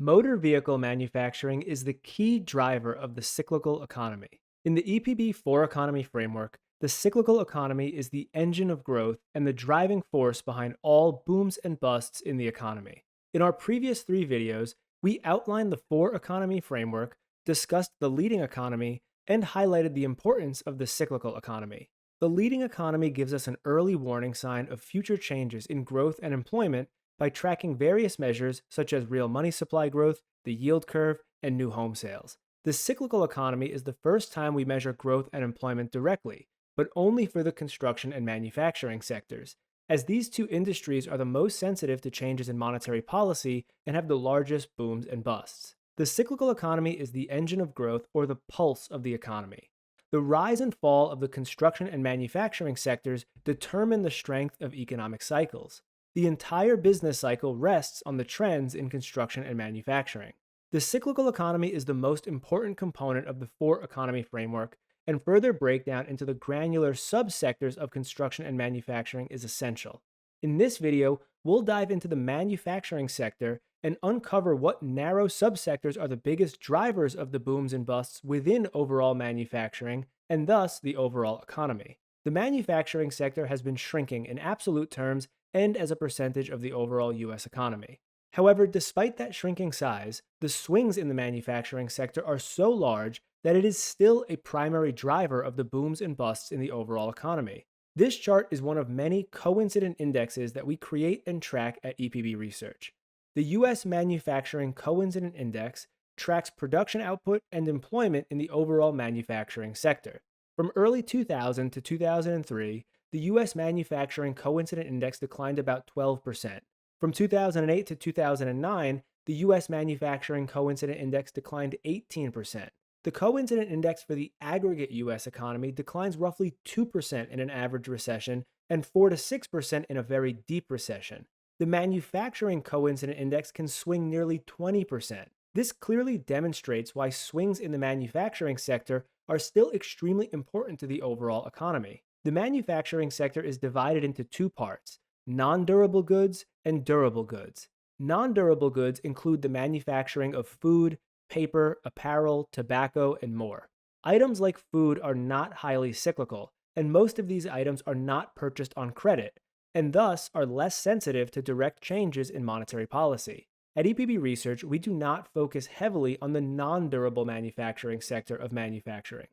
Motor vehicle manufacturing is the key driver of the cyclical economy. In the EPB4 economy framework, the cyclical economy is the engine of growth and the driving force behind all booms and busts in the economy. In our previous three videos, we outlined the four economy framework, discussed the leading economy, and highlighted the importance of the cyclical economy. The leading economy gives us an early warning sign of future changes in growth and employment by tracking various measures such as real money supply growth, the yield curve, and new home sales. The cyclical economy is the first time we measure growth and employment directly, but only for the construction and manufacturing sectors, as these two industries are the most sensitive to changes in monetary policy and have the largest booms and busts. The cyclical economy is the engine of growth or the pulse of the economy. The rise and fall of the construction and manufacturing sectors determine the strength of economic cycles. The entire business cycle rests on the trends in construction and manufacturing. The cyclical economy is the most important component of the four economy framework, and further breakdown into the granular subsectors of construction and manufacturing is essential. In this video, we'll dive into the manufacturing sector and uncover what narrow subsectors are the biggest drivers of the booms and busts within overall manufacturing, and thus the overall economy. The manufacturing sector has been shrinking in absolute terms and as a percentage of the overall US economy. However, despite that shrinking size, the swings in the manufacturing sector are so large that it is still a primary driver of the booms and busts in the overall economy. This chart is one of many coincident indexes that we create and track at EPB Research. The US Manufacturing Coincident Index tracks production output and employment in the overall manufacturing sector. From early 2000 to 2003, the US Manufacturing Coincident Index declined about 12%. From 2008 to 2009, the US Manufacturing Coincident Index declined 18%. The coincident index for the aggregate US economy declines roughly 2% in an average recession and 4 to 6% in a very deep recession. The manufacturing coincident index can swing nearly 20%. This clearly demonstrates why swings in the manufacturing sector are still extremely important to the overall economy. The manufacturing sector is divided into two parts: non-durable goods and durable goods. Non-durable goods include the manufacturing of food, paper, apparel, tobacco, and more. Items like food are not highly cyclical, and most of these items are not purchased on credit, and thus are less sensitive to direct changes in monetary policy. At EPB Research, we do not focus heavily on the non-durable manufacturing sector of manufacturing.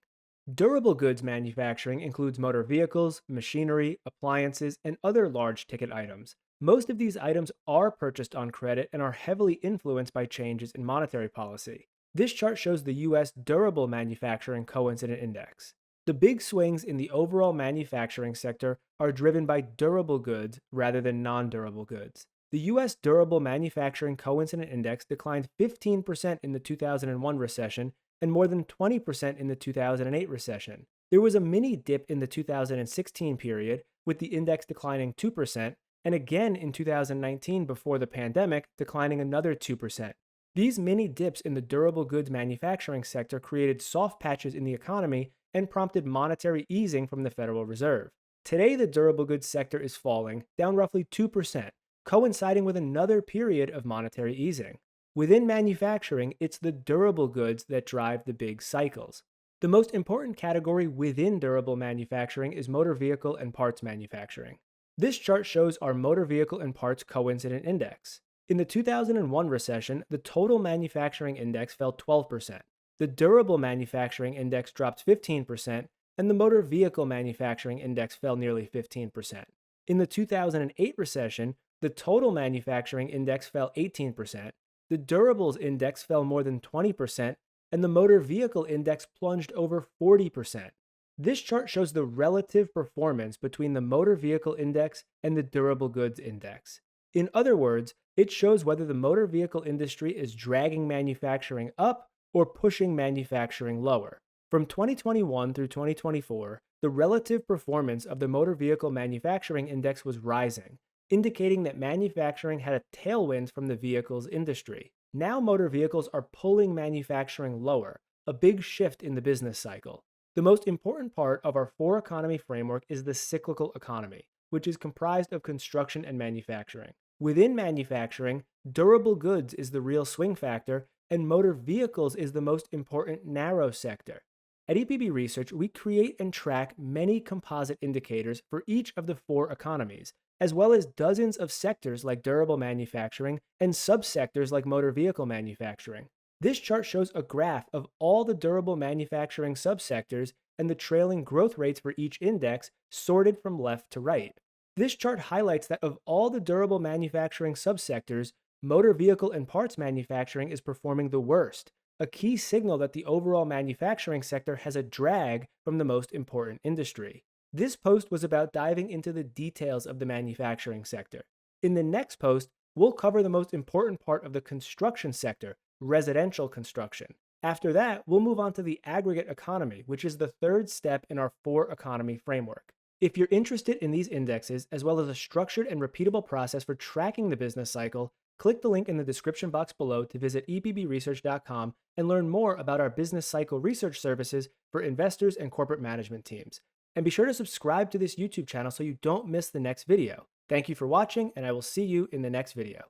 Durable goods manufacturing includes motor vehicles, machinery, appliances, and other large ticket items. Most of these items are purchased on credit and are heavily influenced by changes in monetary policy. This chart shows the US Durable Manufacturing Coincident Index. The big swings in the overall manufacturing sector are driven by durable goods rather than non-durable goods. The US Durable Manufacturing Coincident Index declined 15% in the 2001 recession and more than 20% in the 2008 recession. There was a mini dip in the 2016 period, with the index declining 2%, and again in 2019 before the pandemic, declining another 2%. These mini dips in the durable goods manufacturing sector created soft patches in the economy and prompted monetary easing from the Federal Reserve. Today, the durable goods sector is falling, down roughly 2%, coinciding with another period of monetary easing. Within manufacturing, it's the durable goods that drive the big cycles. The most important category within durable manufacturing is motor vehicle and parts manufacturing. This chart shows our motor vehicle and parts coincident index. In the 2001 recession, the total manufacturing index fell 12%. The durable manufacturing index dropped 15%, and the motor vehicle manufacturing index fell nearly 15%. In the 2008 recession, the total manufacturing index fell 18%. The durables index fell more than 20%, and the motor vehicle index plunged over 40%. This chart shows the relative performance between the motor vehicle index and the durable goods index. In other words, it shows whether the motor vehicle industry is dragging manufacturing up or pushing manufacturing lower. From 2021 through 2024, the relative performance of the motor vehicle manufacturing index was rising, indicating that manufacturing had a tailwind from the vehicles industry. Now motor vehicles are pulling manufacturing lower, a big shift in the business cycle. The most important part of our four economy framework is the cyclical economy, which is comprised of construction and manufacturing. Within manufacturing, durable goods is the real swing factor, and motor vehicles is the most important narrow sector. At EPB Research, we create and track many composite indicators for each of the four economies, as well as dozens of sectors like durable manufacturing and subsectors like motor vehicle manufacturing. This chart shows a graph of all the durable manufacturing subsectors and the trailing growth rates for each index sorted from left to right. This chart highlights that of all the durable manufacturing subsectors, motor vehicle and parts manufacturing is performing the worst, a key signal that the overall manufacturing sector has a drag from the most important industry. This post was about diving into the details of the manufacturing sector. In the next post, we'll cover the most important part of the construction sector, residential construction. After that, we'll move on to the aggregate economy, which is the third step in our four economy framework. If you're interested in these indexes, as well as a structured and repeatable process for tracking the business cycle, click the link in the description box below to visit epbresearch.com and learn more about our business cycle research services for investors and corporate management teams. And be sure to subscribe to this YouTube channel so you don't miss the next video. Thank you for watching, and I will see you in the next video.